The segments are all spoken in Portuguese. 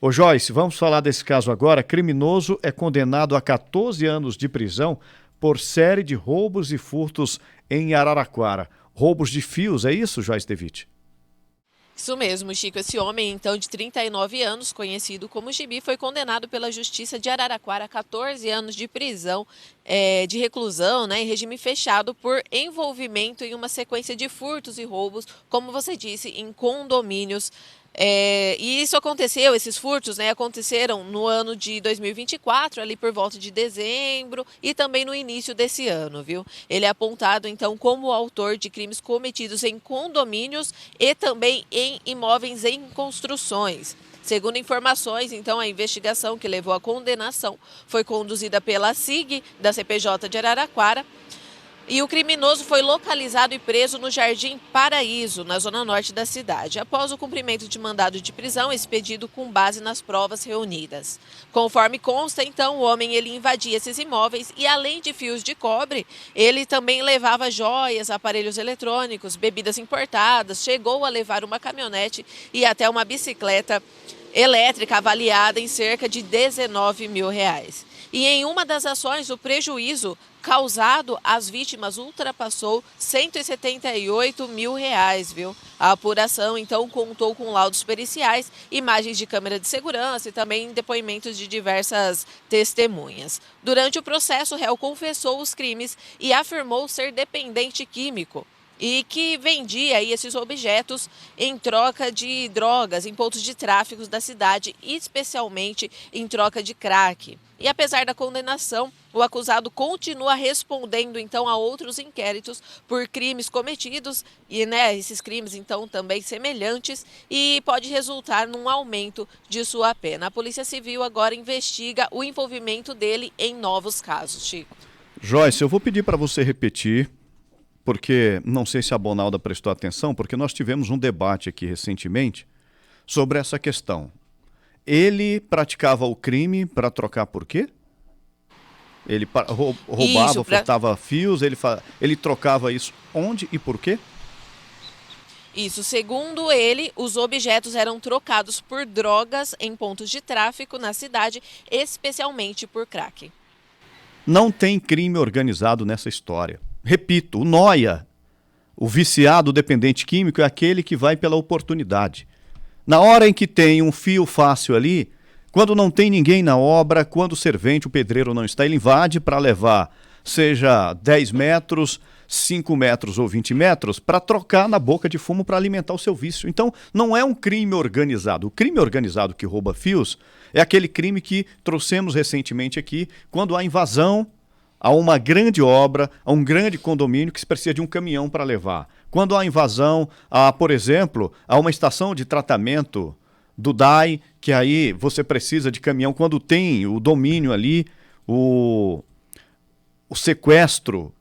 Ô Joyce, vamos falar desse caso agora. Criminoso é condenado a 14 anos de prisão por série de roubos e furtos em Araraquara. Roubos de fios, é isso, Joyce DeWitt? Isso mesmo, Chico. Esse homem, então, de 39 anos, conhecido como Gibi, foi condenado pela Justiça de Araraquara a 14 anos de prisão, de reclusão, né, em regime fechado por envolvimento em uma sequência de furtos e roubos, como você disse, em condomínios. E isso aconteceu, esses furtos, né, aconteceram no ano de 2024, ali por volta de dezembro e também no início desse ano, viu? Ele é apontado, então, como autor de crimes cometidos em condomínios e também em imóveis em construções. Segundo informações, então, a investigação que levou à condenação foi conduzida pela SIG, da CPJ de Araraquara. E o criminoso foi localizado e preso no Jardim Paraíso, na zona norte da cidade, após o cumprimento de mandado de prisão expedido com base nas provas reunidas. Conforme consta, então, o homem ele invadia esses imóveis e, além de fios de cobre, ele também levava joias, aparelhos eletrônicos, bebidas importadas, chegou a levar uma caminhonete e até uma bicicleta elétrica avaliada em cerca de R$19 mil. E em uma das ações, o prejuízo causado às vítimas ultrapassou R$178 mil, viu? A apuração, então, contou com laudos periciais, imagens de câmera de segurança e também depoimentos de diversas testemunhas. Durante o processo, o réu confessou os crimes e afirmou ser dependente químico e que vendia aí esses objetos em troca de drogas em pontos de tráfico da cidade, especialmente em troca de crack. E apesar da condenação, o acusado continua respondendo então a outros inquéritos por crimes cometidos e, né, esses crimes então também semelhantes e pode resultar num aumento de sua pena. A Polícia Civil agora investiga o envolvimento dele em novos casos, Chico. Joyce, eu vou pedir para você repetir, porque não sei se a Bonalda prestou atenção, porque nós tivemos um debate aqui recentemente sobre essa questão. Ele praticava o crime para trocar por quê? Ele roubava, furtava fios, ele trocava isso onde e por quê? Isso, segundo ele, os objetos eram trocados por drogas em pontos de tráfico na cidade, especialmente por crack. Não tem crime organizado nessa história. Repito, o nóia, o viciado, o dependente químico, é aquele que vai pela oportunidade. Na hora em que tem um fio fácil ali, quando não tem ninguém na obra, quando o servente, o pedreiro não está, ele invade para levar, seja 10 metros, 5 metros ou 20 metros, para trocar na boca de fumo para alimentar o seu vício. Então, não é um crime organizado. O crime organizado que rouba fios é aquele crime que trouxemos recentemente aqui, quando há invasão a uma grande obra, a um grande condomínio que se precisa de um caminhão para levar. Quando há invasão, por exemplo, a uma estação de tratamento do DAI, que aí você precisa de caminhão, quando tem o domínio ali, o sequestro,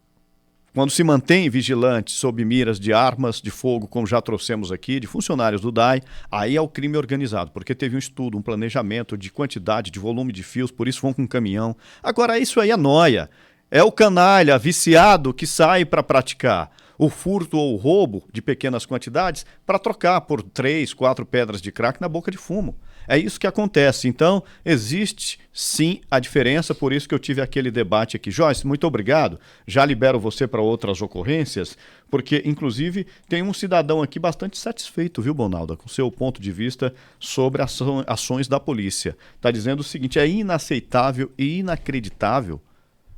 quando se mantém vigilante sob miras de armas de fogo, como já trouxemos aqui, de funcionários do DAI, aí é o crime organizado, porque teve um estudo, um planejamento de quantidade, de volume de fios, por isso vão com caminhão. Agora, isso aí é nóia. É o canalha viciado que sai para praticar o furto ou o roubo de pequenas quantidades para trocar por 3, 4 pedras de crack na boca de fumo. É isso que acontece. Então, existe sim a diferença, por isso que eu tive aquele debate aqui. Joyce, muito obrigado. Já libero você para outras ocorrências, porque, inclusive, tem um cidadão aqui bastante satisfeito, viu, Bonalda, com seu ponto de vista sobre ações da polícia. Está dizendo o seguinte: é inaceitável e inacreditável.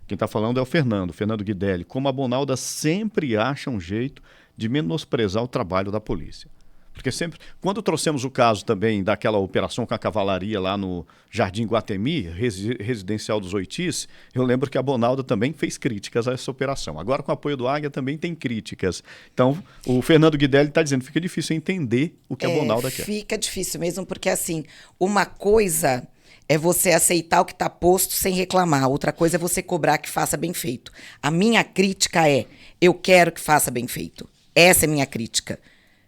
Quem está falando é o Fernando Guidelli, como a Bonalda sempre acha um jeito de menosprezar o trabalho da polícia. Porque sempre, quando trouxemos o caso também daquela operação com a cavalaria lá no Jardim Guatemi, residencial dos Oitis, eu lembro que a Bonalda também fez críticas a essa operação. Agora, com o apoio do Águia, também tem críticas. Então, o Fernando Guidelli está dizendo, fica difícil entender o que a Bonalda quer. Fica difícil mesmo, porque assim, uma coisa é você aceitar o que está posto sem reclamar. Outra coisa é você cobrar que faça bem feito. A minha crítica é, eu quero que faça bem feito. Essa é a minha crítica.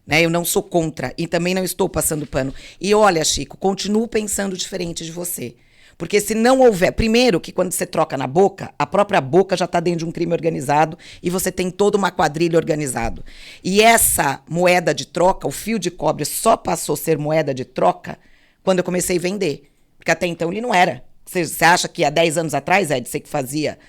Né? Eu não sou contra e também não estou passando pano. E olha, Chico, continuo pensando diferente de você. Porque se não houver... Primeiro, que quando você troca na boca, a própria boca já está dentro de um crime organizado e você tem toda uma quadrilha organizada. E essa moeda de troca, o fio de cobre, só passou a ser moeda de troca quando eu comecei a vender. Porque até então ele não era. Você acha que há 10 anos atrás, Ed, você que fazia,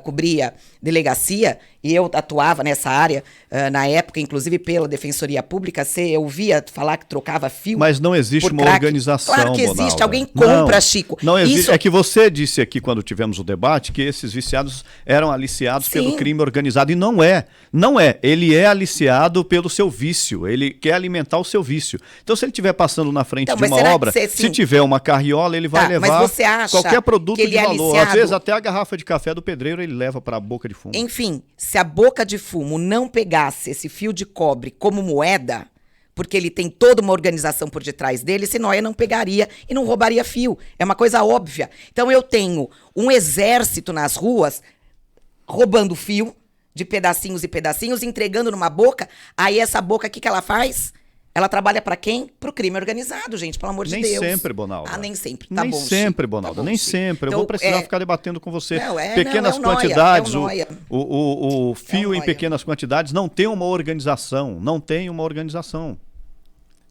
cobria delegacia, e eu atuava nessa área, na época, inclusive pela Defensoria Pública, você ouvia falar que trocava fio. Mas não existe uma organização, Claro que existe, Bonalda. alguém compra, não, Chico. Não existe. É que você disse aqui, quando tivemos o debate, que esses viciados eram aliciados pelo crime organizado, e não é. Não é. Ele é aliciado pelo seu vício, ele quer alimentar o seu vício. Então, se ele estiver passando na frente de uma obra, se tiver uma carriola, ele vai levar mas você acha qualquer produto que ele de valor. aliciado... Às vezes, até a garrafa de café do pedreiro, ele leva para a boca de fumo. Enfim, se a boca de fumo não pegasse esse fio de cobre como moeda, porque ele tem toda uma organização por detrás dele, esse Noia não pegaria e não roubaria fio. É uma coisa óbvia. Então eu tenho um exército nas ruas roubando fio de pedacinhos e pedacinhos, entregando numa boca. Aí essa boca, o que ela faz? Ela trabalha para quem? Para o crime organizado, gente, pelo amor de Deus. Nem sempre, Bonalda. Nem sempre. Tá nem bom, sempre, Chico. Bonalda. Tá bom, nem Chico. sempre. Então, eu vou precisar ficar debatendo com você. Pequenas não, quantidades, é um nóia. o fio em nóia. pequenas quantidades não tem uma organização. Não tem uma organização.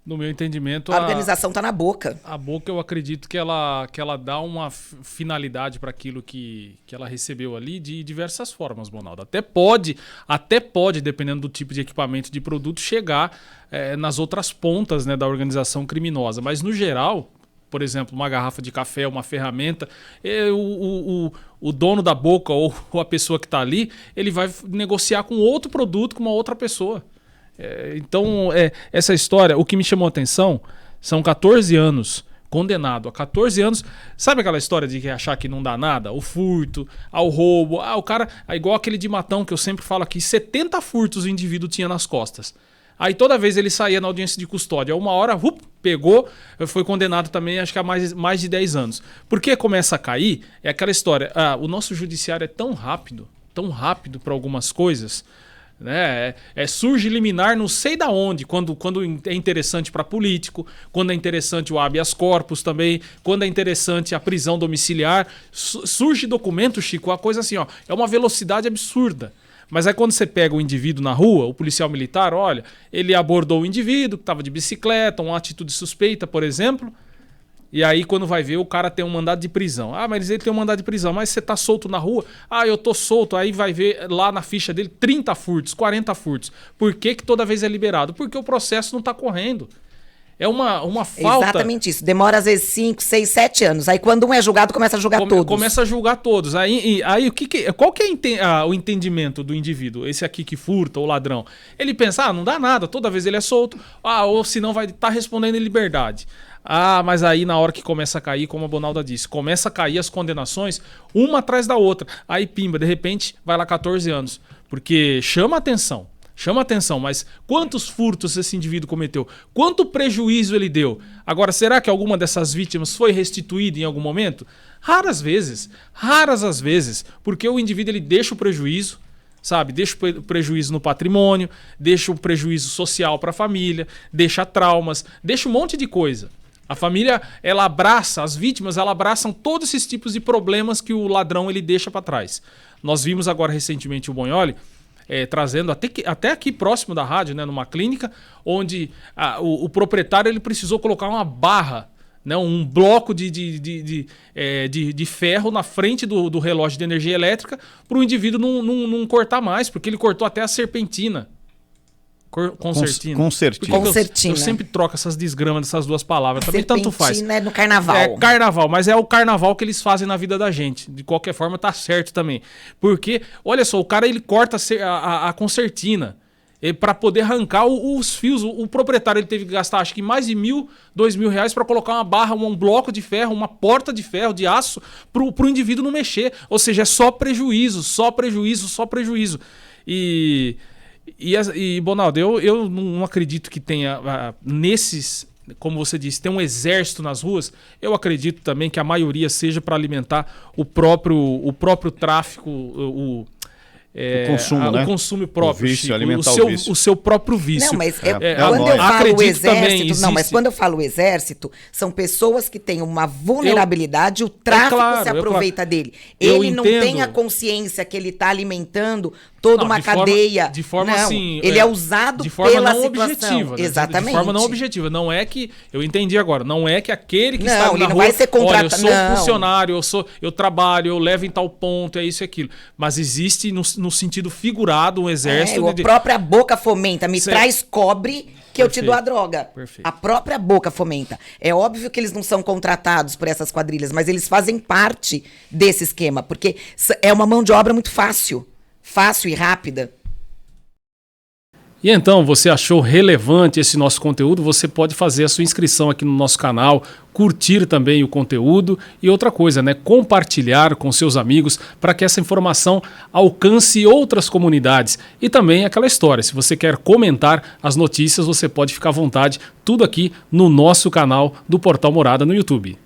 No meu entendimento, A organização está na boca. A boca, eu acredito que ela dá uma finalidade para aquilo que ela recebeu ali de diversas formas, Bonaldo. Até pode, dependendo do tipo de equipamento de produto, chegar nas outras pontas, né, da organização criminosa. Mas, no geral, por exemplo, uma garrafa de café, uma ferramenta, o dono da boca ou a pessoa que está ali, ele vai negociar com outro produto, com uma outra pessoa. Então, essa história, o que me chamou a atenção, são 14 anos, condenado a 14 anos. Sabe aquela história de achar que não dá nada? O furto, o roubo, o cara, igual aquele de Matão que eu sempre falo aqui, 70 furtos o indivíduo tinha nas costas. Aí toda vez ele saía na audiência de custódia, uma hora, pegou, foi condenado também, acho que há mais de 10 anos. Por que começa a cair? É aquela história, o nosso judiciário é tão rápido para algumas coisas, né? Surge liminar não sei da onde, quando é interessante para político, quando é interessante o habeas corpus também, quando é interessante a prisão domiciliar, surge documento, Chico, a coisa assim, é uma velocidade absurda. Mas aí quando você pega o indivíduo na rua, o policial militar, olha, ele abordou o indivíduo que estava de bicicleta, uma atitude suspeita, por exemplo, e aí quando vai ver o cara tem um mandado de prisão. Mas ele tem um mandado de prisão, mas você tá solto na rua? Eu tô solto. Aí vai ver lá na ficha dele 30 furtos, 40 furtos. Por que toda vez é liberado? Porque o processo não tá correndo. É uma falta... Exatamente isso. Demora às vezes 5, 6, 7 anos. Aí quando um é julgado, começa a julgar todos. Começa a julgar todos. Aí qual que é o entendimento do indivíduo? Esse aqui que furta, o ladrão. Ele pensa, não dá nada, toda vez ele é solto. Ou senão vai estar respondendo em liberdade. Mas aí na hora que começa a cair, como a Bonalda disse, começa a cair as condenações, uma atrás da outra. Aí pimba, de repente vai lá 14 anos. Porque chama atenção, mas quantos furtos esse indivíduo cometeu? Quanto prejuízo ele deu? Agora, será que alguma dessas vítimas foi restituída em algum momento? Raras as vezes, porque o indivíduo ele deixa o prejuízo, sabe? Deixa o prejuízo no patrimônio, deixa o prejuízo social para a família, deixa traumas, deixa um monte de coisa. A família, ela abraça, as vítimas, ela abraçam todos esses tipos de problemas que o ladrão ele deixa para trás. Nós vimos agora recentemente o Bonholi trazendo até aqui próximo da rádio, né, numa clínica, onde o proprietário ele precisou colocar uma barra, né, um bloco de ferro na frente do relógio de energia elétrica para o indivíduo não cortar mais, porque ele cortou até a serpentina. Concertina. Concertina. Eu sempre troco essas desgramas dessas duas palavras. Também tanto faz. É no carnaval. É carnaval, mas é o carnaval que eles fazem na vida da gente. De qualquer forma, tá certo também. Porque, olha só, o cara ele corta a concertina para poder arrancar os fios. O proprietário ele teve que gastar acho que mais de R$1.000, R$2.000 para colocar uma barra, um bloco de ferro, uma porta de ferro, de aço, pro indivíduo não mexer. Ou seja, é só prejuízo. E Bonaldo, eu não acredito que tenha nesses, como você disse, tem um exército nas ruas. Eu acredito também que a maioria seja para alimentar o próprio tráfico, o consumo, né? O consumo próprio, o vício, Chico, alimentar o seu próprio vício. Não, mas quando eu falo o exército, mas quando eu falo exército, são pessoas que têm uma vulnerabilidade, o tráfico se aproveita dele. Ele não tem a consciência que ele está alimentando toda Não, uma de forma- cadeia. de forma não, assim, ele é usado de forma pela não situação. objetiva, né? Exatamente. De forma não objetiva. Não é que, eu entendi agora, não é que aquele que Não, está ele na não rua, vai ser olha, eu contratado, sou não. funcionário, eu trabalho, eu levo em tal ponto, é isso e aquilo. Mas existe no sentido figurado um exército A própria boca fomenta, me Certo. traz cobre que eu te Perfeito. dou a droga. Perfeito. A própria boca fomenta. É óbvio que eles não são contratados por essas quadrilhas, mas eles fazem parte desse esquema, porque é uma mão de obra muito fácil e rápida. E então, você achou relevante esse nosso conteúdo? Você pode fazer a sua inscrição aqui no nosso canal, curtir também o conteúdo e outra coisa, né? Compartilhar com seus amigos para que essa informação alcance outras comunidades. E também aquela história, se você quer comentar as notícias, você pode ficar à vontade, tudo aqui no nosso canal do Portal Morada no YouTube.